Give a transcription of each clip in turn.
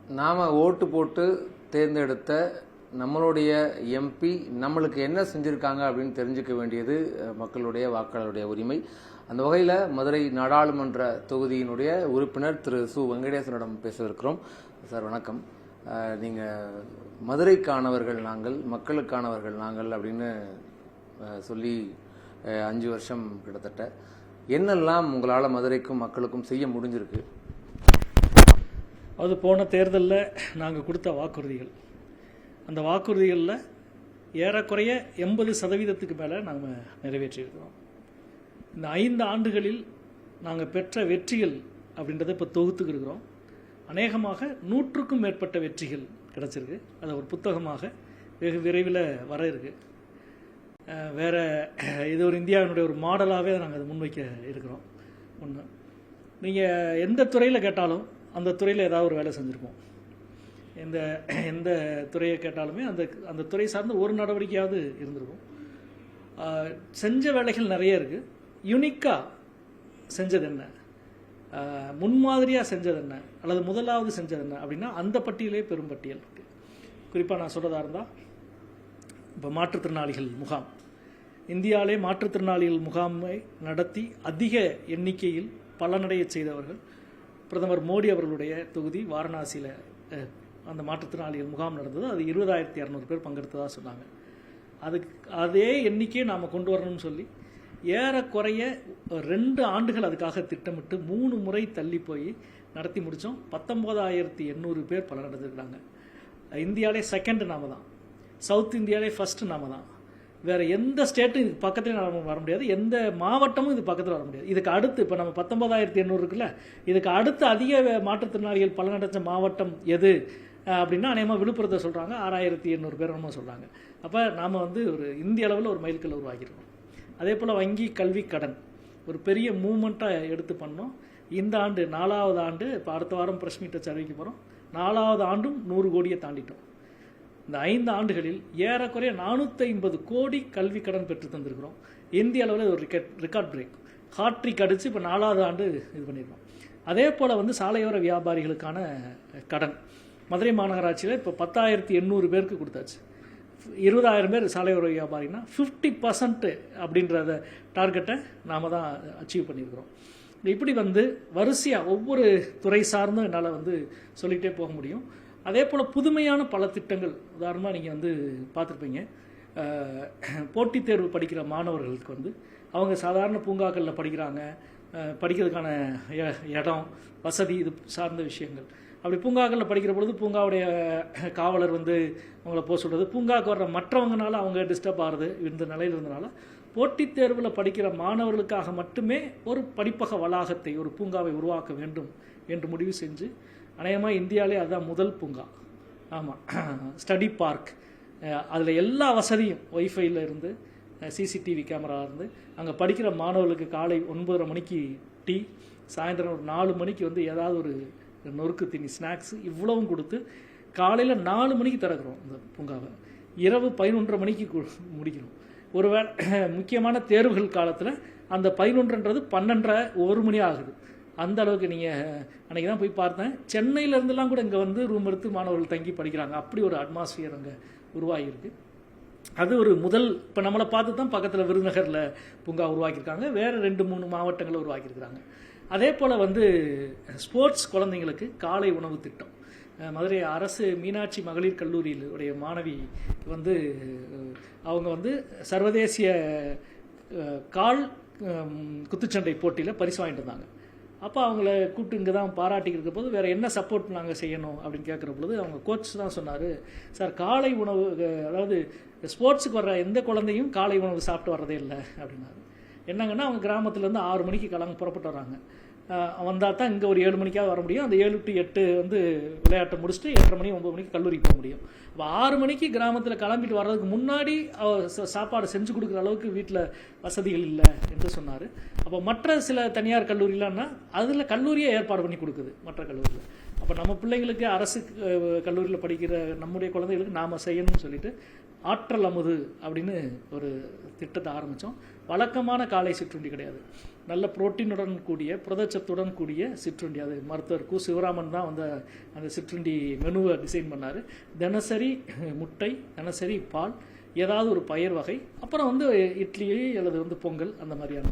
நாம் ஓட்டு போட்டு தேர்ந்தெடுத்த நம்மளுடைய எம்பி நம்மளுக்கு என்ன செஞ்சுருக்காங்க அப்படின்னு தெரிஞ்சுக்க வேண்டியது மக்களுடைய வாக்காளருடைய உரிமை. அந்த வகையில் மதுரை நாடாளுமன்ற தொகுதியினுடைய உறுப்பினர் திரு சு வெங்கடேசனிடம் பேசவிருக்கிறோம். சார் வணக்கம். நீங்கள் மதுரைக்கானவர்கள் நாங்கள், மக்களுக்கானவர்கள் நாங்கள் அப்படின்னு சொல்லி 5 வருஷம் கிட்டத்தட்ட என்னெல்லாம் உங்களால் மதுரைக்கும் மக்களுக்கும் செய்ய முடிஞ்சிருக்கு? அது போன தேர்தலில் நாங்கள் கொடுத்த வாக்குறுதிகள், அந்த வாக்குறுதிகளில் ஏறக்குறைய 80% மேலே நாங்கள் நிறைவேற்றியிருக்கிறோம். இந்த 5 ஆண்டுகளில் நாங்கள் பெற்ற வெற்றிகள் அப்படின்றத இப்போ தொகுத்துக்கிருக்கிறோம். அநேகமாக 100க்கும் மேற்பட்ட வெற்றிகள் கிடச்சிருக்கு. அதை ஒரு புத்தகமாக வெகு விரைவில் வர இருக்கு. வேறு இது ஒரு இந்தியாவினுடைய ஒரு மாடலாகவே நாங்கள் அதை முன்வைக்க இருக்கிறோம். ஒன்று, நீங்கள் எந்த துறையில் கேட்டாலும் அந்த துறையில் ஏதாவது ஒரு வேலை செஞ்சுருப்போம். எந்த துறையை கேட்டாலுமே அந்த துறை சார்ந்த ஒரு நடவடிக்கையாவது இருந்திருக்கும். செஞ்ச வேலைகள் நிறைய இருக்குது. யூனிக்காக செஞ்சது என்ன, முன்மாதிரியாக செஞ்சது என்ன, அல்லது முதலாவது செஞ்சது என்ன அப்படின்னா அந்த பட்டியலே பெரும் பட்டியல் இருக்குது. குறிப்பாக நான் சொல்கிறதா இருந்தால், இப்போ மாற்றுத்திறனாளிகள் முகாம், இந்தியாவிலே மாற்றுத்திறனாளிகள் முகாமை நடத்தி அதிக எண்ணிக்கையில் பலனடைய செய்தவர்கள் பிரதமர் மோடி அவர்களுடைய தொகுதி வாரணாசியில் அந்த மாற்றுத்திறனாளிகள் முகாம் நடந்தது. அது 20,200 பேர் பங்கெடுத்ததாக சொன்னாங்க. அதே எண்ணிக்கையை நாம் கொண்டு வரணும்னு சொல்லி ஏறக்குறைய 2 ஆண்டுகள் அதுக்காக திட்டமிட்டு 3 முறை தள்ளி போய் நடத்தி முடித்தோம். 19,800 பேர் பலனடைஞ்சிருக்கிறாங்க. இந்தியாவிலே செகண்ட் நாம தான், சவுத் இந்தியாவிலே ஃபஸ்ட்டு நாம தான். வேறு எந்த ஸ்டேட்டும் இதுக்கு பக்கத்துலேயும் நம்ம வர முடியாது, எந்த மாவட்டமும் இது பக்கத்தில் வர முடியாது. இதுக்கு அடுத்து இப்போ நம்ம 19,800 இருக்குல்ல, இதுக்கு அடுத்து அதிக மாற்றுத்திறனாளிகள் பலனடைஞ்ச மாவட்டம் எது அப்படின்னா அநேகமாக விழுப்புரத்தை சொல்கிறாங்க. 6,800 பேர் நம்ம சொல்கிறாங்க. அப்போ நாம் ஒரு இந்திய அளவில் ஒரு மைல்கல் உருவாக்கியிருக்கோம். அதே போல் வங்கி கல்வி கடன் ஒரு பெரிய மூமெண்ட்டாக எடுத்து பண்ணோம். இந்த ஆண்டு 4வது ஆண்டு, இப்போ அடுத்த வாரம் ப்ரெஸ் மீட் வச்சு அறிவிக்க போகிறோம். 4வது ஆண்டும் 100 கோடியை தாண்டிட்டோம். இந்த 5 ஆண்டுகளில் ஏறக்குறைய 450 கோடி கல்வி கடன் பெற்று தந்திருக்கிறோம். இந்திய அளவில் ஒரு ரெக்கார்ட் பிரேக், ஹாட்ரிக் அடித்து இப்போ 4வது ஆண்டு இது பண்ணியிருக்கோம். அதே போல் சாலையோர வியாபாரிகளுக்கான கடன் மதுரை மாநகராட்சியில் இப்போ 10,800 பேருக்கு கொடுத்தாச்சு. 20,000 பேர் சாலையோர வியாபாரின்னா 50% அப்படின்றத டார்கெட்டை நாம் தான் அச்சீவ் பண்ணியிருக்கிறோம். இப்படி வரிசையாக ஒவ்வொரு துறை சார்ந்தும் என்னால் சொல்லிகிட்டே போக முடியும். அதே போல் புதுமையான பல திட்டங்கள், உதாரணமாக நீங்கள் பார்த்துருப்பீங்க, போட்டித் தேர்வு படிக்கிற மாணவர்களுக்கு அவங்க சாதாரண பூங்காக்களில் படிக்கிறாங்க. படிக்கிறதுக்கான இடம் வசதி இது சார்ந்த விஷயங்கள். அப்படி பூங்காக்களில் படிக்கிற பொழுது பூங்காவுடைய காவலர் அவங்கள போக சொல்கிறது, பூங்காவுக்கு வர்ற மற்றவங்கனால அவங்க டிஸ்டர்ப் ஆகிறது. இந்த நிலையில் இருந்தனால போட்டித் தேர்வில் படிக்கிற மாணவர்களுக்காக மட்டுமே ஒரு படிப்பக வளாகத்தை, ஒரு பூங்காவை உருவாக்க வேண்டும் என்று முடிவு செஞ்சு அநேகமாக இந்தியாவிலே அதுதான் முதல் பூங்கா. ஆமாம், ஸ்டடி பார்க். அதில் எல்லா வசதியும் ஒய்ஃபையில் இருந்து சிசிடிவி கேமரா இருந்து அங்கே படிக்கிற மாணவர்களுக்கு காலை 9:30 மணிக்கு டீ, சாயந்தரம் ஒரு 4 மணிக்கு ஏதாவது ஒரு நொறுக்கு தண்ணி, ஸ்நாக்ஸ் இவ்வளவும் கொடுத்து காலையில் 4 மணிக்கு திறக்கிறோம் இந்த பூங்காவை. இரவு 11:30 மணிக்கு முடிக்கிறோம். ஒருவேளை முக்கியமான தேர்வுகள் காலத்தில் அந்த 11:30 12:30 1 மணி ஆகுது. அந்த அளவுக்கு நீங்கள் அன்றைக்கி தான் போய் பார்த்தேன், சென்னையிலேருந்துலாம் கூட இங்கே ரூம் எடுத்து மாணவர்கள் தங்கி படிக்கிறாங்க. அப்படி ஒரு அட்மாஸ்பியர் அங்கே உருவாகியிருக்கு. அது ஒரு முதல். இப்போ நம்மளை பார்த்து தான் பக்கத்தில் விருதுநகரில் பூங்கா உருவாக்கியிருக்காங்க, வேறு 2-3 மாவட்டங்களில் உருவாக்கியிருக்கிறாங்க. அதே போல் ஸ்போர்ட்ஸ் குழந்தைங்களுக்கு காலை உணவு திட்டம். மதுரை அரசு மீனாட்சி மகளிர் கல்லூரியில் உடைய மாணவி அவங்க சர்வதேசிய கால் குத்துச்சண்டை போட்டியில் பரிசு வாங்கிட்டு இருந்தாங்க. அப்போ அவங்கள கூப்பிட்டு இங்கே தான் பாராட்டிக்கிட்டு இருக்க போது வேறு என்ன சப்போர்ட் நாங்கள் செய்யணும் அப்படின்னு கேட்குற பொழுது அவங்க கோச் தான் சொன்னார், சார் காலை உணவு, அதாவது ஸ்போர்ட்ஸுக்கு வர்ற எந்த குழந்தையும் காலை உணவு சாப்பிட்டு வர்றதே இல்லை அப்படின்னாரு. என்னங்கன்னா அவங்க கிராமத்துலேருந்து 6 மணிக்கு புறப்பட்டு வராங்க. வந்தால் தான் இங்கே ஒரு 7 மணிக்காக வர முடியும். அந்த 7 to 8 விளையாட்டை முடிச்சுட்டு 8:30 மணி 9 மணிக்கு கல்லூரிக்கு போக முடியும். அப்போ 6 மணிக்கு கிராமத்தில் கிளம்பிட்டு வர்றதுக்கு முன்னாடி சாப்பாடு செஞ்சு கொடுக்குற அளவுக்கு வீட்டில் வசதிகள் இல்லை என்று சொன்னார். அப்போ மற்ற சில தனியார் கல்லூரிலான்னா அதில் கல்லூரியே ஏற்பாடு பண்ணி கொடுக்குது மற்ற கல்லூரியில். அப்போ நம்ம பிள்ளைங்களுக்கு அரசு கல்லூரியில் படிக்கிற நம்முடைய குழந்தைகளுக்கு நாம் செய்யணும்னு சொல்லிட்டு ஆற்றல் அமுது அப்படின்னு ஒரு திட்டத்தை ஆரம்பித்தோம். வழக்கமான காலை சிற்றுண்டி கிடையாது, நல்ல புரோட்டீனுடன் கூடிய புரதச்சத்துடன் கூடிய சிற்றுண்டி. அது மருத்துவர் கு சிவராமன் தான் வந்து அந்த சிற்றுண்டி மெனுவை டிசைன் பண்ணார். தினசரி முட்டை, தினசரி பால், ஏதாவது ஒரு பயிர் வகை, அப்புறம் வந்து இட்லி அல்லது வந்து பொங்கல், அந்த மாதிரியான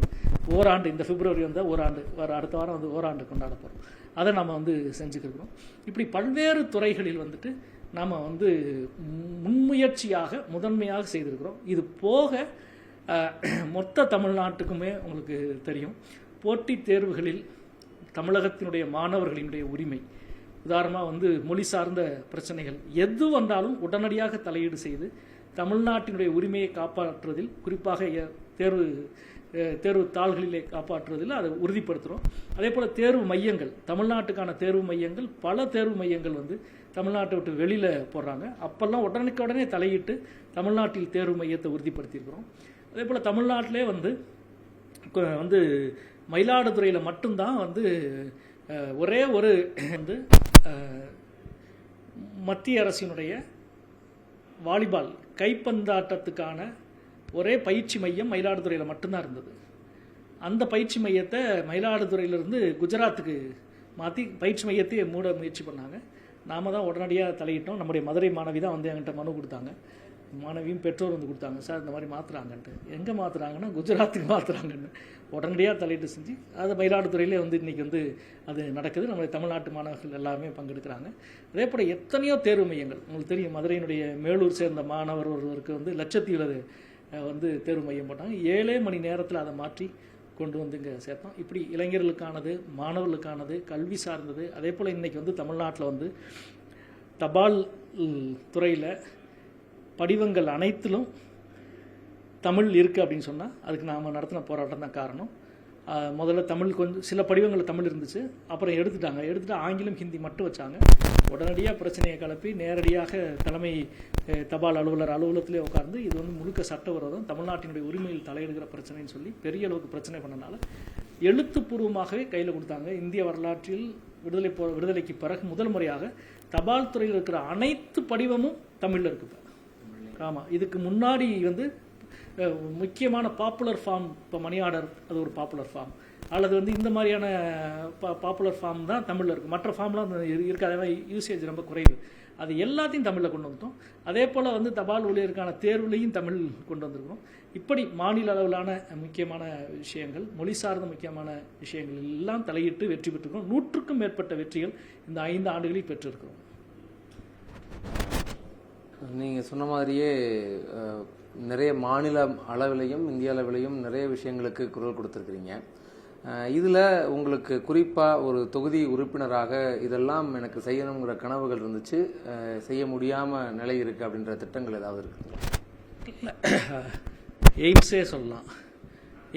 ஓராண்டு. இந்த பிப்ரவரி வந்தால் ஓராண்டு, அடுத்த வாரம் வந்து ஓராண்டு கொண்டாட போகிறோம். அதை நம்ம வந்து செஞ்சுக்கிறோம். இப்படி பல்வேறு துறைகளில் வந்துட்டு நாம் வந்து முன்முயற்சியாக முதன்மையாக செய்திருக்கிறோம். இது போக மொத்த தமிழ்நாட்டுக்குமே உங்களுக்கு தெரியும், போட்டித் தேர்வுகளில் தமிழகத்தினுடைய மாணவர்களினுடைய உரிமை, உதாரணமாக வந்து மொழி சார்ந்த பிரச்சனைகள் எது வந்தாலும் உடனடியாக தலையீடு செய்து தமிழ்நாட்டினுடைய உரிமையை காப்பாற்றுவதில், குறிப்பாக தேர்வு தாள்களிலே காப்பாற்றுவதில் அதை உறுதிப்படுத்துகிறோம். அதே போல் தேர்வு மையங்கள், தமிழ்நாட்டுக்கான தேர்வு மையங்கள், பல தேர்வு மையங்கள் வந்து தமிழ்நாட்டை விட்டு வெளியில் போடுறாங்க. அப்போல்லாம் உடனே தலையிட்டு தமிழ்நாட்டில் தேர்வு மையத்தை உறுதிப்படுத்தியிருக்கிறோம். அதே போல் தமிழ்நாட்டிலே வந்து மயிலாடுதுறையில் மட்டும்தான் வந்து ஒரே ஒரு வந்து மத்திய அரசினுடைய வாலிபால் கைப்பந்தாட்டத்துக்கான ஒரே பயிற்சி மையம் மயிலாடுதுறையில் மட்டும்தான் இருந்தது. அந்த பயிற்சி மையத்தை மயிலாடுதுறையிலிருந்து குஜராத்துக்கு மாற்றி பயிற்சி மையத்தையே மூட முயற்சி பண்ணாங்க. நாம தான் உடனடியாக தலையிட்டோம். நம்முடைய மதுரை மாணவி தான் வந்து என்கிட்ட மனு கொடுத்தாங்க. மாணவியும் பெற்றோர் வந்து கொடுத்தாங்க, சார் இந்த மாதிரி மாற்றுறாங்கன்ட்டு. எங்கே மாற்றுறாங்கன்னா குஜராத்துக்கு மாற்றுறாங்கன்னு உடனடியாக தலையிட்டு செஞ்சு அதை மயிலாடுதுறையிலே வந்து இன்றைக்கி வந்து அது நடக்குது. நம்முடைய தமிழ்நாட்டு மாணவர்கள் எல்லாமே பங்கெடுக்கிறாங்க. அதே போல் எத்தனையோ தேர்வு மையங்கள் உங்களுக்கு தெரியும். மதுரையினுடைய மேலூர் சேர்ந்த மாணவர் ஒருவருக்கு வந்து லட்சத்தீவில் வந்து தேர்வு மையம் போட்டாங்க. 7 மணி நேரத்தில் அதை மாற்றி கொண்டு வந்து இங்கே சேர்த்தோம். இப்படி இளைஞர்களுக்கானது, மாணவர்களுக்கானது, கல்வி சார்ந்தது. அதே போல் இன்றைக்கி வந்து தமிழ்நாட்டில் வந்து தபால் துறையில் படிவங்கள் அனைத்திலும் தமிழ் இருக்குது அப்படின்னு சொன்னால் அதுக்கு நாம் நடத்தின போராட்டம் தான் காரணம். முதல்ல தமிழ் கொஞ்சம் சில படிவங்களில் தமிழ் இருந்துச்சு, அப்புறம் எடுத்துட்டு ஆங்கிலம், ஹிந்தி மட்டும் வச்சாங்க. உடனடியாக பிரச்சனையை கிளப்பி நேரடியாக தலைமை தபால் அலுவலகத்திலே உட்கார்ந்து இது வந்து முழுக்க சட்டவிரோதம், தமிழ்நாட்டினுடைய உரிமையில் தலையிடுகிற பிரச்சனைன்னு சொல்லி பெரிய அளவுக்கு பிரச்சனை பண்ணனால எழுத்துப்பூர்வமாகவே கையில் கொடுத்தாங்க. இந்திய வரலாற்றில் விடுதலைக்கு பிறகு முதல் முறையாக தபால் துறையில் இருக்கிற அனைத்து படிவமும் தமிழில் இருக்குது. ஆமாம், இதுக்கு முன்னாடி வந்து முக்கியமான பாப்புலர் ஃபார்ம், இப்போ மணி ஆர்டர் அது ஒரு பாப்புலர் ஃபார்ம், அல்லது வந்து இந்த மாதிரியான பாப்புலர் ஃபார்ம் தான் தமிழில் இருக்குது. மற்ற ஃபார்ம்லாம் இருக்காது, யூசேஜ் ரொம்ப குறைவு. அது எல்லாத்தையும் தமிழில் கொண்டு வந்துட்டோம். அதே போல் வந்து தபால் ஊழியருக்கான தேர்வுலையும் தமிழ் கொண்டு வந்திருக்கிறோம். இப்படி மாநில அளவிலான முக்கியமான விஷயங்கள், மொழி சார்ந்த முக்கியமான விஷயங்கள் எல்லாம் தலையிட்டு வெற்றி பெற்றிருக்கிறோம். 100க்கும் மேற்பட்ட வெற்றிகள் இந்த 5 ஆண்டுகளில் பெற்றிருக்கிறோம். நீங்கள் சொன்ன மாதிரியே நிறைய மாநில அளவிலையும் இந்திய அளவிலையும் நிறைய விஷயங்களுக்கு குரல் கொடுத்துருக்குறீங்க. இதில் உங்களுக்கு குறிப்பாக ஒரு தொகுதி உறுப்பினராக இதெல்லாம் எனக்கு செய்யணுங்கிற கனவுகள் இருந்துச்சு, செய்ய முடியாமல் நிலை இருக்குது அப்படின்ற திட்டங்கள் ஏதாவது இருக்குங்களா? எய்ம்ஸே சொல்லலாம்.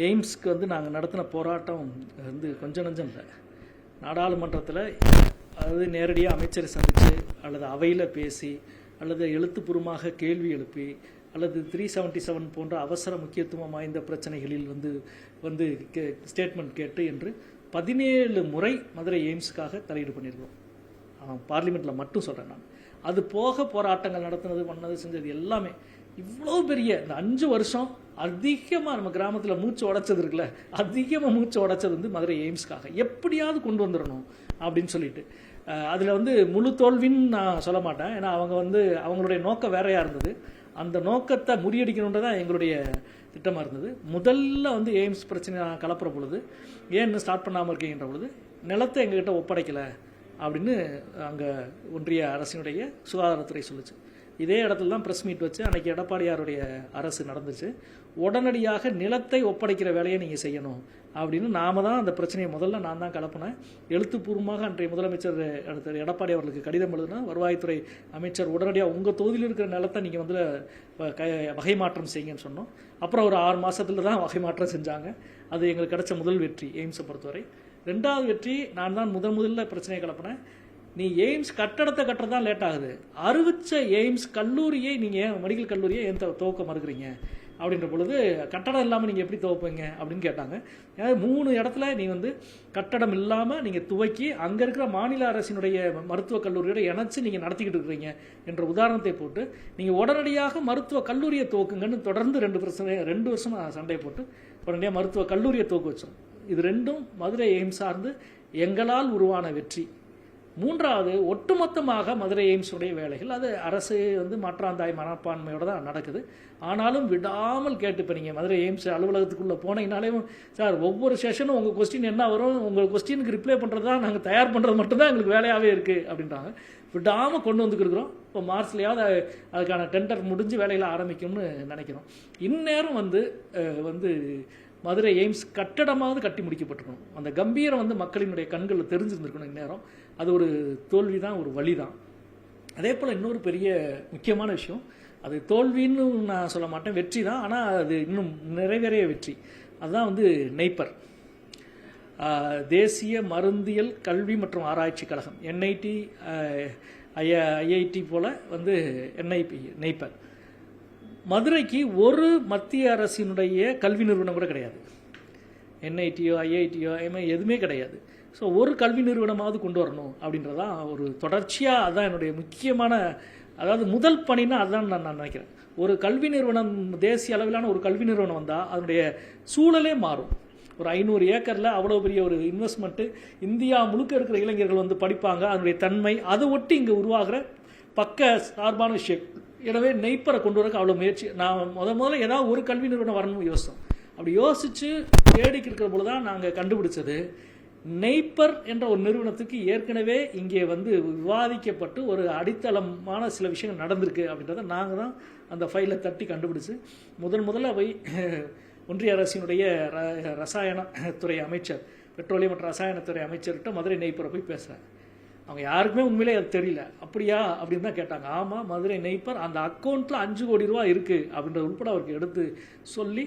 எய்ம்ஸ்க்கு வந்து நாங்கள் நடத்தின போராட்டம் வந்து கொஞ்சம் நஞ்சம் இல்லை. நாடாளுமன்றத்தில் அதாவது நேரடியாக அமைச்சரை சந்தித்து அல்லது அவையில் பேசி அல்லது எழுத்துப்பூர்வமாக கேள்வி எழுப்பி அல்லது 377 போன்ற அவசர முக்கியத்துவம் வாய்ந்த பிரச்சனைகளில் வந்து ஸ்டேட்மெண்ட் கேட்டு என்று 17 முறை மதுரை எய்ம்ஸுக்காக தலையீடு பண்ணியிருக்கோம். பார்லிமெண்ட்டில் மட்டும் சொல்கிறேன் நான். அது போக போராட்டங்கள் நடத்துனது, பண்ணது, செஞ்சது எல்லாமே இவ்வளோ பெரிய இந்த 5 வருஷம் அதிகமாக நம்ம கிராமத்தில் மூச்சு உடைச்சது இருக்குல்ல, அதிகமாக மூச்சு உடைச்சது வந்து மதுரை எய்ம்ஸ்க்காக எப்படியாவது கொண்டு வந்துடணும் அப்படின்னு சொல்லிட்டு. அதில் வந்து முழு தோல்வின்னு நான் சொல்ல மாட்டேன். ஏன்னா அவங்க வந்து அவங்களுடைய நோக்கம் வேறையாக இருந்தது. அந்த நோக்கத்தை முறியடிக்கணுன்றதான் எங்களுடைய திட்டமாக இருந்தது. முதல்ல வந்து எய்ம்ஸ் பிரச்சனை நான் கலப்புற பொழுது, ஏன் இன்னும் ஸ்டார்ட் பண்ணாமல் இருக்கீங்கன்ற பொழுது, நிலத்தை எங்ககிட்ட ஒப்படைக்கலை அப்படின்னு அங்கே ஒன்றிய அரசினுடைய சுகாதாரத்துறை சொல்லுச்சு. இதே இடத்துல தான் ப்ரெஸ் மீட் வச்சு அன்றைக்கி எடப்பாடியாருடைய அரசு நடந்துச்சு. உடனடியாக நிலத்தை ஒப்படைக்கிற வேலையை நீங்கள் செய்யணும் அப்படின்னு நாம தான் அந்த பிரச்சனையை முதல்ல நான் தான் கலப்பினேன். எழுத்துப்பூர்வமாக அன்றைய முதலமைச்சர் எடப்பாடி அவர்களுக்கு கடிதம் எழுதுனா, வருவாய்த்துறை அமைச்சர் உடனடியாக உங்கள் தொகுதியில் இருக்கிற நிலத்தை நீங்கள் வந்து வகை மாற்றம் செய்யுங்கன்னு சொன்னோம். அப்புறம் ஒரு 6 மாதத்தில் தான் வகை மாற்றம் செஞ்சாங்க. அது எங்களுக்கு கிடைச்ச முதல் வெற்றி எய்ம்ஸை பொறுத்தவரை. 2வது வெற்றி, நான் தான் முதல்ல பிரச்சனையை கலப்பினேன். நீ எய்ம்ஸ் கட்டடத்தை கட்டுறதான் லேட் ஆகுது, அறிவிச்ச எய்ம்ஸ் கல்லூரியை நீங்கள் மெடிக்கல் கல்லூரியை ஏன் துவக்க மறுக்கிறீங்க? அப்படின்ற பொழுது கட்டடம் இல்லாமல் நீங்கள் எப்படி துவைப்பீங்க அப்படின்னு கேட்டாங்க. அதாவது 3 இடத்துல நீ வந்து கட்டடம் இல்லாமல் நீங்கள் துவக்கி அங்கே இருக்கிற மாநில அரசினுடைய மருத்துவக் கல்லூரியோட இணைச்சு நீங்கள் நடத்திக்கிட்டு இருக்கிறீங்க என்ற உதாரணத்தை போட்டு நீங்கள் உடனடியாக மருத்துவக் கல்லூரியை துவக்குங்கன்னு தொடர்ந்து 2 வருஷம் சண்டை போட்டு உடனடியாக மருத்துவக் கல்லூரியை துவக்க வச்சோம். இது ரெண்டும் மதுரை எய்ம்ஸ் சார்ந்து எங்களால் உருவான வெற்றி. 3வது ஒட்டுமொத்தமாக மதுரை எய்ம்ஸுடைய வேலைகள் அது அரசு வந்து மாற்றாந்தாய் மனப்பான்மையோட தான் நடக்குது. ஆனாலும் விடாமல் கேட்டு, இப்போ நீங்கள் மதுரை எய்ம்ஸ் அலுவலகத்துக்குள்ளே போனீங்கனாலேயும் சார் ஒவ்வொரு செஷனும் உங்கள் கொஸ்டின் என்ன வரும், உங்கள் கொஸ்டினுக்கு ரிப்ளை பண்ணுறது தான் நாங்கள் தயார் பண்ணுறது மட்டும்தான் எங்களுக்கு வேலையாகவே இருக்குது அப்படின்றாங்க. விடாமல் கொண்டு வந்துருக்குறோம். இப்போ மார்ச்லையாவது அதுக்கான டெண்டர் முடிஞ்சு வேலையில் ஆரம்பிக்கும்னு நினைக்கிறோம். இந்நேரம் வந்து மதுரை எய்ம்ஸ் கட்டடமாவது கட்டி முடிக்கப்பட்டிருக்கணும். அந்த கம்பீரம் வந்து மக்களினுடைய கண்களில் தெரிஞ்சிருந்துருக்கணும். இந்நேரம் அது ஒரு தோல்வி தான், ஒரு வழி தான். அதே போல் இன்னொரு பெரிய முக்கியமான விஷயம், அது தோல்வின்னு நான் சொல்ல மாட்டேன், வெற்றி தான். ஆனால் அது இன்னும் நிறைவேறிய வெற்றி. அதுதான் வந்து நெய்ப்பர், தேசிய மருந்தியல் கல்வி மற்றும் ஆராய்ச்சி கழகம், NIT IIT போல் வந்து NIP நெய்ப்பர். மதுரைக்கு ஒரு மத்திய அரசினுடைய கல்வி நிறுவனம் கூட கிடையாது. NITயோ IITயோ எதுவுமே கிடையாது. ஸோ ஒரு கல்வி நிறுவனமாவது கொண்டு வரணும் அப்படின்றதான் ஒரு தொடர்ச்சியாக, அதுதான் என்னுடைய முக்கியமான, அதாவது முதல் பணின்னா அதுதான் நான் நினைக்கிறேன். ஒரு கல்வி நிறுவனம், தேசிய அளவிலான ஒரு கல்வி நிறுவனம் வந்தால் அதனுடைய சூழலே மாறும். ஒரு 500 ஏக்கரில் அவ்வளோ பெரிய ஒரு இன்வெஸ்ட்மெண்ட்டு, இந்தியா முழுக்க இருக்கிற இளைஞர்கள் வந்து படிப்பாங்க. அதனுடைய தன்மை அதை ஒட்டி இங்கே உருவாகிற பக்க சார்பான விஷயம். எனவே நெய்ப்பரை கொண்டு வரக்கு அவ்வளோ முயற்சி. நான் முதல்ல ஏதாவது ஒரு கல்வி நிறுவனம் வரணும்னு யோசித்தோம். அப்படி யோசித்து தேடிக்கு இருக்கிற பொழுது தான் நாங்கள் கண்டுபிடிச்சது, நெய்ப்பர் என்ற ஒரு நிறுவனத்துக்கு ஏற்கனவே இங்கே வந்து விவாதிக்கப்பட்டு ஒரு அடித்தளமான சில விஷயங்கள் நடந்திருக்கு அப்படின்றத நாங்கள் தான் அந்த ஃபைலை தட்டி கண்டுபிடிச்சு முதல்ல போய் ஒன்றிய அரசினுடைய ரசாயனத்துறை அமைச்சர், பெட்ரோலியம் மற்றும் ரசாயனத்துறை அமைச்சர்கிட்ட மதுரை நெய்ப்பரை போய் பேசுகிறேன். அவங்க யாருக்குமே உண்மையிலே அது தெரியல. அப்படியா அப்படின்னு தான் கேட்டாங்க. ஆமாம், மதுரை நெய்ப்பர் அந்த அக்கௌண்ட்டில் 5 கோடி ரூபா இருக்குது அப்படின்றது உட்பட அவருக்கு எடுத்து சொல்லி,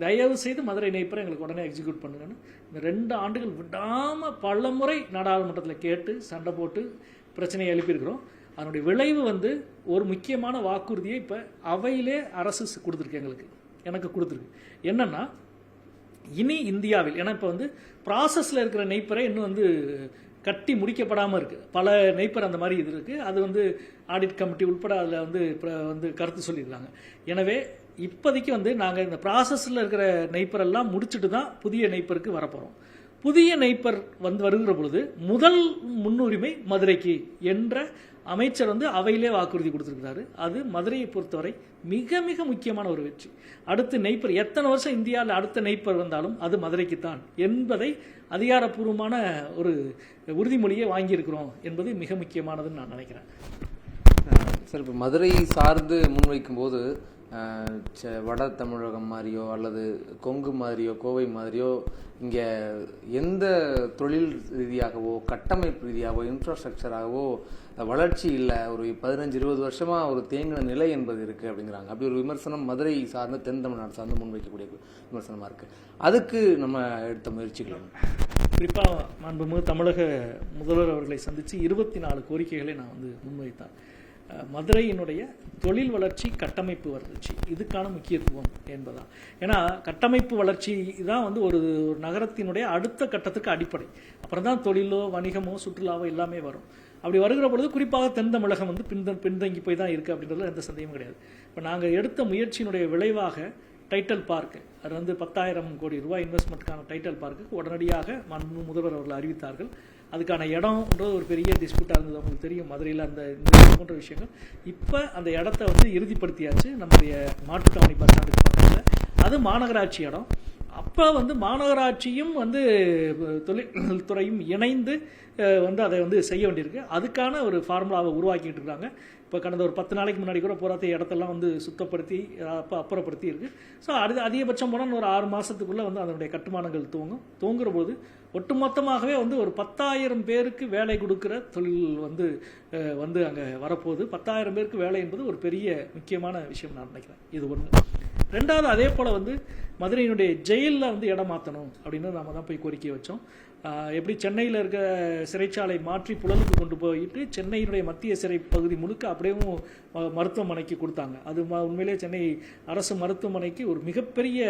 தயவு செய்து மதுரை நெய்ப்பரை எங்களுக்கு உடனே எக்ஸிக்யூட் பண்ணுங்கன்னு இந்த 2 ஆண்டுகள் விடாமல் பல முறை நாடாளுமன்றத்தில் கேட்டு சண்டை போட்டு பிரச்சனையை எழுப்பியிருக்கிறோம். அதனுடைய விளைவு வந்து ஒரு முக்கியமான வாக்குறுதியை இப்போ அவையிலே அரசு கொடுத்துருக்கு, எனக்கு கொடுத்துருக்கு. என்னென்னா, இனி இந்தியாவில், ஏன்னா இப்போ வந்து ப்ராசஸில் இருக்கிற நெய்ப்பரை இன்னும் வந்து கட்டி முடிக்கப்படாமல் இருக்குது. பல நெய்ப்பர் அந்த மாதிரி இது இருக்குது. அது வந்து ஆடிட் கமிட்டி உட்பட அதில் வந்து கருத்து சொல்லியிருக்காங்க. எனவே இப்போதைக்கு வந்து நாங்கள் இந்த ப்ராசஸில் இருக்கிற நெய்ப்பரெல்லாம் முடிச்சுட்டு தான் புதிய நெய்ப்பருக்கு வரப்போகிறோம். புதிய நெய்ப்பர் வருகிற பொழுது முதல் முன்னுரிமை மதுரைக்கு என்ற அமைச்சர் வந்து அவையிலே வாக்குறுதி கொடுத்துருக்கிறாரு. அது மதுரையை பொறுத்தவரை மிக மிக முக்கியமான ஒரு வெற்றி. அடுத்து நெய்ப்பர் எத்தனை வருஷம் இந்தியாவில் அடுத்த நெய்ப்பர் வந்தாலும் அது மதுரைக்கு தான் என்பதை அதிகாரப்பூர்வமான ஒரு உறுதிமொழியை வாங்கியிருக்கிறோம் என்பது மிக முக்கியமானதுன்னு நான் நினைக்கிறேன். சார், இப்போ மதுரை சார்ந்து முன்வைக்கும் போது வட தமிழகம் மாதிரியோ அல்லது கொங்கு மாதிரியோ கோவை மாதிரியோ இங்கே எந்த தொழில் ரீதியாகவோ கட்டமைப்பு ரீதியாகவோ இன்ஃப்ராஸ்ட்ரக்சராகவோ வளர்ச்சி இல்லை, ஒரு 15-20 வருஷமாக ஒரு தேங்கின நிலை என்பது இருக்குது அப்படிங்கிறாங்க. அப்படி ஒரு விமர்சனம் மதுரை சார்ந்த தென் தமிழ்நாடு சார்ந்து முன்வைக்கக்கூடிய விமர்சனமாக இருக்குது. அதுக்கு நம்ம எடுத்த முயற்சிகள் குறிப்பாக மாண்புமிகு தமிழக முதல்வர் அவர்களை சந்தித்து 24 கோரிக்கைகளை நான் வந்து முன்வைத்தேன். மதுரையினுடைய தொழில் வளர்ச்சி, கட்டமைப்பு வளர்ச்சி, இதுக்கான முக்கியத்துவம் என்பதான். ஏன்னா கட்டமைப்பு வளர்ச்சி தான் வந்து ஒரு நகரத்தினுடைய அடுத்த கட்டத்துக்கு அடிப்படை. அப்புறம் தான் தொழிலோ வணிகமோ சுற்றுலாவோ எல்லாமே வரும். அப்படி வருகிற பொழுது குறிப்பாக தென் தமிழகம் வந்து பின்தங்கி போய் தான் இருக்குது அப்படின்றதுல எந்த சந்தேகமும் கிடையாது. இப்போ நாங்கள் எடுத்த முயற்சியினுடைய விளைவாக டைட்டல் பார்க்கு, அது வந்து 10,000 கோடி ரூபாய் இன்வெஸ்ட்மெண்ட்டுக்கான டைட்டல் பார்க்கு உடனடியாக முதல்வர் அவர்கள் அறிவித்தார்கள். அதுக்கான இடம்ன்றது ஒரு பெரிய டிஸ்பியூட்டாக இருந்தது, அவங்களுக்கு தெரியும். மதுரையில் அந்த போன்ற விஷயங்கள் இப்போ அந்த இடத்த வந்து இறுதிப்படுத்தியாச்சு. நம்முடைய மாட்டுத்தாவணி பஸ் ஸ்டாண்டுக்கு பக்கத்தில் அது மாநகராட்சி இடம். அப்போ வந்து மாநகராட்சியும் வந்து தொழில்துறையும் இணைந்து வந்து அதை வந்து செய்ய வேண்டியிருக்கு. அதுக்கான ஒரு ஃபார்முலாவை உருவாக்கிட்டு இருக்காங்க. இப்போ கடந்த ஒரு 10 நாளைக்கு முன்னாடி கூட போராட்ட இடத்தெல்லாம் வந்து சுத்தப்படுத்தி அப்புறப்படுத்தி இருக்குது. ஸோ அதிகபட்சம் போனால் ஒரு 6 மாதத்துக்குள்ளே வந்து அதனுடைய கட்டுமானங்கள் துவங்குற போது ஒட்டுமொத்தமாகவே வந்து ஒரு 10,000 பேருக்கு வேலை கொடுக்குற தொழில் வந்து அங்கே வரப்போகுது. 10,000 பேருக்கு வேலை என்பது ஒரு பெரிய முக்கியமான விஷயம் நான் நினைக்கிறேன். இது ஒன்று. 2வது, அதே போல் வந்து மதுரையினுடைய ஜெயிலில் வந்து இடம் மாற்றணும் அப்படின்னு நாம தான் போய் கோரிக்கை வச்சோம். எப்படி சென்னையில் இருக்க சிறைச்சாலை மாற்றி புழலுக்கு கொண்டு போயிட்டு சென்னையினுடைய மத்திய சிறை பகுதி முழுக்க அப்படியே மருத்துவமனைக்கு கொடுத்தாங்க. அது உண்மையிலே சென்னை அரசு மருத்துவமனைக்கு ஒரு மிகப்பெரிய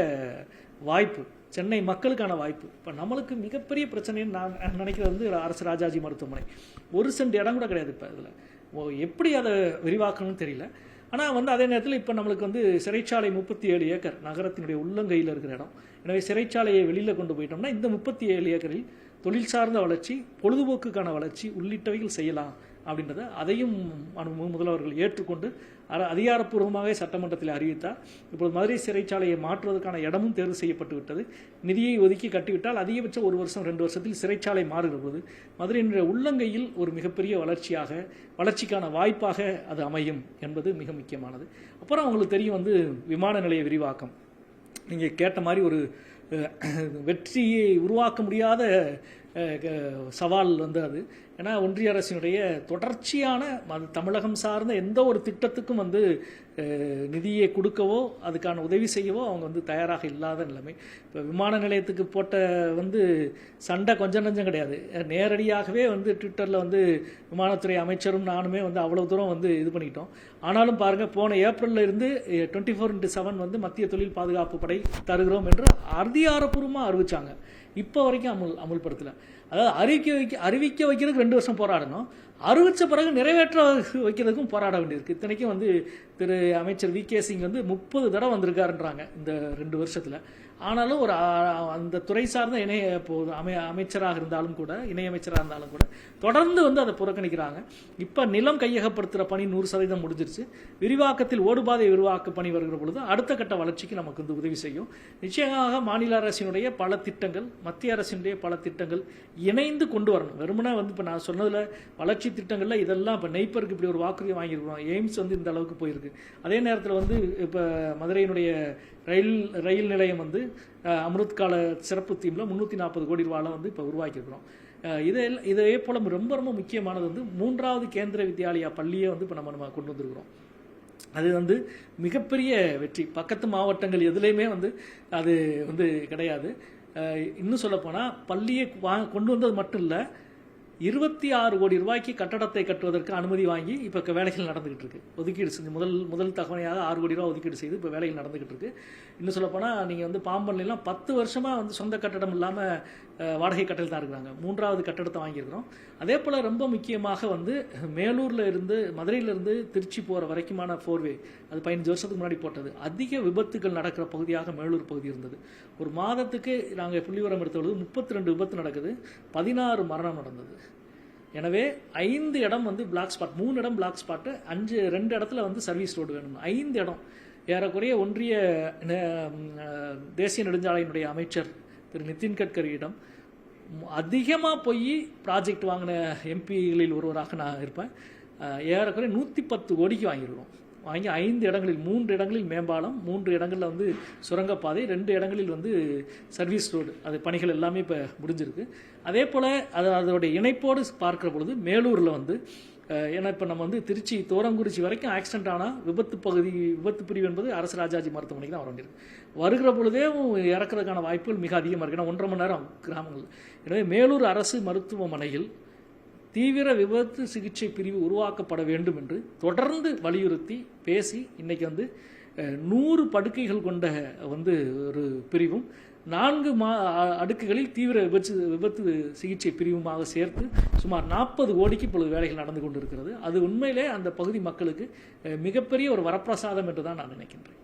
வாய்ப்பு, சென்னை மக்களுக்கான வாய்ப்பு. இப்போ நம்மளுக்கு மிகப்பெரிய பிரச்சனைன்னு நான் நினைக்கிறது வந்து அரசு ராஜாஜி மருத்துவமனை. 1 சென்ட் இடம் கூட கிடையாது. இப்போ இதில் எப்படி அதை விரிவாக்கணும்னு தெரியல. ஆனால் வந்து அதே நேரத்தில் இப்போ நம்மளுக்கு வந்து சிறைச்சாலை 37 ஏக்கர் நகரத்தினுடைய உள்ளங்கையில் இருக்கிற இடம். எனவே சிறைச்சாலையை வெளியில் கொண்டு போயிட்டோம்னா இந்த 37 ஏக்கரில் தொழில் சார்ந்த வளர்ச்சி, பொழுதுபோக்குக்கான வளர்ச்சி உள்ளிட்டவைகள் செய்யலாம் அப்படின்றத அதையும் முதல்வர்கள் ஏற்றுக்கொண்டு அதிகாரப்பூர்வமாக சட்டமன்றத்தில் அறிவித்தார். இப்போது மதுரை சிறைச்சாலையை மாற்றுவதற்கான இடமும் தேர்வு செய்யப்பட்டு விட்டது. நிதியை ஒதுக்கி கட்டிவிட்டால் அதிகபட்சம் 1 வருஷம் 2 வருஷத்தில் சிறைச்சாலை மாறுகிற போது மதுரையினுடைய உள்ளங்கையில் ஒரு மிகப்பெரிய வளர்ச்சிக்கான வாய்ப்பாக அது அமையும் என்பது மிக முக்கியமானது. அப்புறம் அவங்களுக்கு தெரியும் வந்து விமான நிலைய விரிவாக்கம். நீங்கள் கேட்ட மாதிரி ஒரு வெற்றியை உருவாக்க முடியாத சவால் வந்து அது. ஏன்னா ஒன்றிய அரசினுடைய தொடர்ச்சியான தமிழகம் சார்ந்த எந்த ஒரு திட்டத்துக்கும் வந்து நிதியை கொடுக்கவோ அதுக்கான உதவி செய்யவோ அவங்க வந்து தயாராக இல்லாத நிலைமை. இப்போ விமான நிலையத்துக்கு போட்ட வந்து சண்டை கொஞ்சம் நஞ்சம் கிடையாது. நேரடியாகவே வந்து ட்விட்டரில் வந்து விமானத்துறை அமைச்சரும் நானுமே வந்து அவ்வளோ தூரம் வந்து இது பண்ணிட்டோம். ஆனாலும் பாருங்கள், போன ஏப்ரலில் இருந்து 24/7 வந்து மத்திய தொழில் பாதுகாப்பு படை தருகிறோம் என்று அதிகாரப்பூர்வமாக அறிவிச்சாங்க. இப்போ வரைக்கும் அமுல்படுத்தலை. அதாவது அறிவிக்க வைக்கிறதுக்கு 2 வருஷம் போராடணும், அறிவித்த பிறகு நிறைவேற்ற வைக்கிறதுக்கும் போராட வேண்டியிருக்கு. இத்தனைக்கும் வந்து திரு அமைச்சர் வி.கே. சிங் வந்து 30 தடவை வந்திருக்காருன்றாங்க இந்த 2 வருஷத்தில். ஆனாலும் ஒரு அந்த துறை சார்ந்த அமைச்சராக இருந்தாலும் கூட, இணையமைச்சராக இருந்தாலும் கூட தொடர்ந்து வந்து அதை புறக்கணிக்கிறாங்க. இப்போ நிலம் கையகப்படுத்துகிற பணி 100% முடிஞ்சிருச்சு. விரிவாக்கத்தில் ஓடுபாதை விரிவாக்க பணி வருகிற பொழுது அடுத்த கட்ட வளர்ச்சிக்கு நமக்கு வந்து உதவி செய்யும். நிச்சயமாக மாநில அரசினுடைய பல திட்டங்கள், மத்திய அரசினுடைய பல திட்டங்கள் இணைந்து கொண்டு வரணும். வெறுமனே வந்து இப்போ நான் சொன்னதில் வளர்ச்சி திட்டங்களில் இதெல்லாம் இப்போ நெய்ப்பருக்கு இப்படி ஒரு வாக்குறுதி வாங்கியிருக்கிறோம். எய்ம்ஸ் வந்து இந்த அளவுக்கு போயிருக்கு. அதே நேரத்தில் வந்து இப்போ மதுரையினுடைய ரயில் நிலையம் வந்து அமிர்த் கால சிறப்பு தீமில் 340 கோடி ரூபாயில் வந்து இப்போ உருவாக்கியிருக்கிறோம். இதே போல் ரொம்ப ரொம்ப முக்கியமானது வந்து 3வது கேந்திர வித்யாலயா பள்ளியை வந்து இப்போ நம்ம கொண்டு வந்திருக்கிறோம். அது வந்து மிகப்பெரிய வெற்றி. பக்கத்து மாவட்டங்கள் எதுலேயுமே வந்து அது வந்து கிடையாது. இன்னும் சொல்லப்போனால் பள்ளியை கொண்டு வந்தது மட்டும் இல்லை, 26 கோடி ரூபாய்க்கு கட்டடத்தை கட்டுவதற்கு அனுமதி வாங்கி இப்போ வேலைகள் நடந்துகிட்டு இருக்கு. ஒதுக்கீடு செஞ்சு முதல் தகவலையாக 6 கோடி ரூபா ஒதுக்கீடு செய்து இப்போ வேலைகள் நடந்துகிட்டு இருக்கு. இன்னும் சொல்லப்போனால் நீங்கள் வந்து பாம்பன்லாம் 10 வருஷமாக வந்து சொந்த கட்டடம் இல்லாமல் வாடகை கட்டல் தான் இருக்கிறாங்க. 3வது கட்டடத்தை வாங்கியிருக்கிறோம். அதே போல் ரொம்ப முக்கியமாக வந்து மதுரையிலிருந்து திருச்சி போகிற வரைக்குமான 4வே, அது 15 வருஷத்துக்கு முன்னாடி போட்டது. அதிக விபத்துகள் நடக்கிற பகுதியாக மேலூர் பகுதி இருந்தது. ஒரு மாதத்துக்கு நாங்கள் புள்ளிவரம் எடுத்தபொழுது 32 விபத்து நடக்குது, 16 மரணம் நடந்தது. எனவே 5 இடம் வந்து பிளாக் ஸ்பாட், 3 இடம் பிளாக் ஸ்பாட்டு, 2 இடத்துல வந்து சர்வீஸ் ரோடு வேணும். 5 இடம் ஏறக்குறைய ஒன்றிய தேசிய நெடுஞ்சாலையினுடைய அமைச்சர் திரு நிதின் கட்கரியிடம் அதிகமாக போய் ப்ராஜெக்ட் வாங்கின எம்பிகளில் ஒருவராக நான் இருப்பேன். ஏறக்குறைய 110 கோடிக்கு வாங்கியிருக்கோம். வாங்கி 5 இடங்களில் 3 இடங்களில் மேம்பாலம், 3 இடங்களில் வந்து சுரங்கப்பாதை, 2 இடங்களில் வந்து சர்வீஸ் ரோடு, அது பணிகள் எல்லாமே இப்போ முடிஞ்சிருக்கு. அதே போல் அதோடைய இணைப்போடு பார்க்குற பொழுது மேலூரில் வந்து ஏன்னா இப்போ நம்ம வந்து திருச்சி தோரங்குறிச்சி வரைக்கும் ஆக்சிடென்ட் ஆனால் விபத்து பிரிவு என்பது அரசு ராஜாஜி மருத்துவமனைக்கு தான் வர வேண்டியிருக்கு. வருகிற பொழுதே இறக்குறதுக்கான வாய்ப்புகள் மிக அதிகமாக இருக்குது. ஏன்னா 1.5 மணி நேரம் கிராமங்கள். எனவே மேலூர் அரசு மருத்துவமனையில் தீவிர விபத்து சிகிச்சை பிரிவு உருவாக்கப்பட வேண்டும் என்று தொடர்ந்து வலியுறுத்தி பேசி இன்னைக்கு வந்து 100 படுக்கைகள் கொண்ட வந்து ஒரு பிரிவும் 4 அடுக்குகளில் தீவிர விபத்து சிகிச்சை பிரிவுமாக சேர்த்து சுமார் 40 கோடிக்கு இப்பொழுது வேலைகள் நடந்து கொண்டிருக்கிறது. அது உண்மையிலே அந்த பகுதி மக்களுக்கு மிகப்பெரிய ஒரு வரப்பிரசாதம் என்று தான் நான் நினைக்கின்றேன்.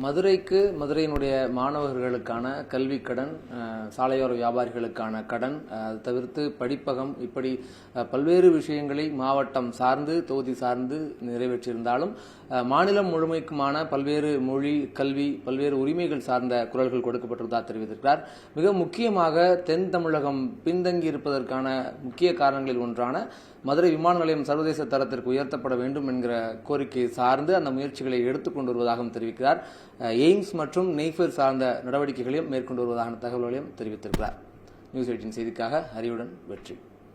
மதுரையினுடைய மாணவர்களுக்கான கல்வி கடன், சாலையோர வியாபாரிகளுக்கான கடன், அது தவிர்த்து படிப்பகம், இப்படி பல்வேறு விஷயங்களை மாவட்டம் சார்ந்து தொகுதி சார்ந்து நிறைவேற்றியிருந்தாலும் மாநிலம் முழுமைக்குமான பல்வேறு மொழி, கல்வி, பல்வேறு உரிமைகள் சார்ந்த குரல்கள் கொடுக்கப்பட்டிருப்பதாக தெரிவித்திருக்கிறார். மிக முக்கியமாக தென் தமிழகம் பின்தங்கி இருப்பதற்கான முக்கிய காரணங்களில் ஒன்றான மதுரை விமான நிலையம் சர்வதேச தரத்திற்கு உயர்த்தப்பட வேண்டும் என்கிற கோரிக்கை சார்ந்து அந்த முயற்சிகளை எடுத்துக்கொண்டு வருவதாகவும் தெரிவிக்கிறார். எய்ம்ஸ் மற்றும் நெய்ஃபர் சார்ந்த நடவடிக்கைகளையும் மேற்கொண்டு வருவதான தகவல்களையும் தெரிவித்திருக்கிறார். நியூஸ் 18 செய்திக்காக ஹரியுடன் வெற்றி.